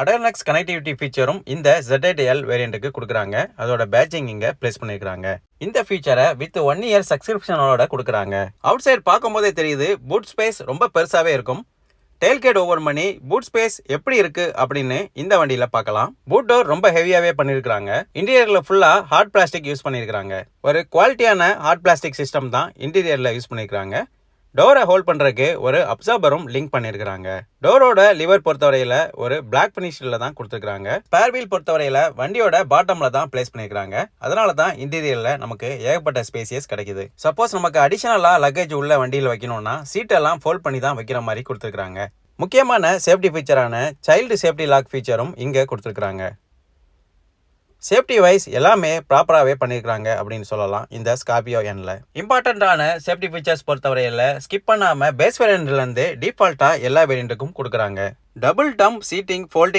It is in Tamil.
அடர்னக்ஸ் கனெக்டிவிட்டி ஃபீச்சரும் இந்த Z8L வேரியண்ட்டுக்கு கொடுக்குறாங்க. அதோட பேட்சிங் இங்க பிளேஸ் பண்ணியிருக்காங்க. இந்த ஃபீச்சரை வித் 1 இயர் சப்ஸ்கிரிப்ஷனோட கொடுக்குறாங்க. அவுட் சைட் பார்க்கும்போதே தெரியுது பூட் ஸ்பேஸ் ரொம்ப பெருசாவே இருக்கும். டெயில்கேட் ஓபன் பண்ணி பூட் ஸ்பேஸ் எப்படி இருக்கு அப்படின்னு இந்த வண்டியில பார்க்கலாம். பூட் டோர் ரொம்ப ஹெவியாவே பண்ணிருக்காங்க. இன்டீரியர்ல ஃபுல்லா ஹார்ட் பிளாஸ்டிக் யூஸ் பண்ணிருக்காங்க. ஒரு குவாலிட்டியான ஹார்ட் பிளாஸ்டிக் சிஸ்டம் தான் இன்டீரியர்ல யூஸ் பண்ணிருக்காங்க. டோரை ஹோல்ட் பண்றதுக்கு ஒரு அப்சார்பரும் லிங்க் பண்ணிருக்காங்க. டோரோட லிவர் பொறுத்தவரையில ஒரு பிளாக் பினிஷ்ல தான் கொடுத்துருக்காங்க. ஸ்பேர் வீல் பொறுத்தவரையில வண்டியோட பாட்டம்ல தான் பிளேஸ் பண்ணிருக்காங்க. அதனால தான் இன்டீரியர்ல நமக்கு ஏகப்பட்ட ஸ்பேசியஸ் கிடைக்குது. சப்போஸ் நமக்கு அடிஷனலா லக்கேஜ் உள்ள வண்டியில் வைக்கணும்னா சீட் எல்லாம் ஃபோல்ட் பண்ணி தான் வைக்கிற மாதிரி கொடுத்துருக்காங்க. முக்கியமான சேஃப்டி ஃபீச்சரான சைல்டு சேஃப்டி லாக் ஃபீச்சரும் இங்க கொடுத்துருக்காங்க. சேஃப்டி வைஸ் எல்லாமே ப்ராப்பராகவே பண்ணியிருக்காங்க அப்படின்னு சொல்லலாம் இந்த ஸ்கார்பியோ என்ல. இம்பார்ட்டண்ட்டான சேஃப்டி ஃபீச்சர்ஸ் பொறுத்தவரையில் ஸ்கிப் பண்ணாமல் பேஸ் வேரியண்ட்லேருந்து டிஃபால்ட்டாக எல்லா வேரியண்ட்டுக்கும் கொடுக்குறாங்க. டபுள் டம் சீட்டிங் ஃபோல்டிங்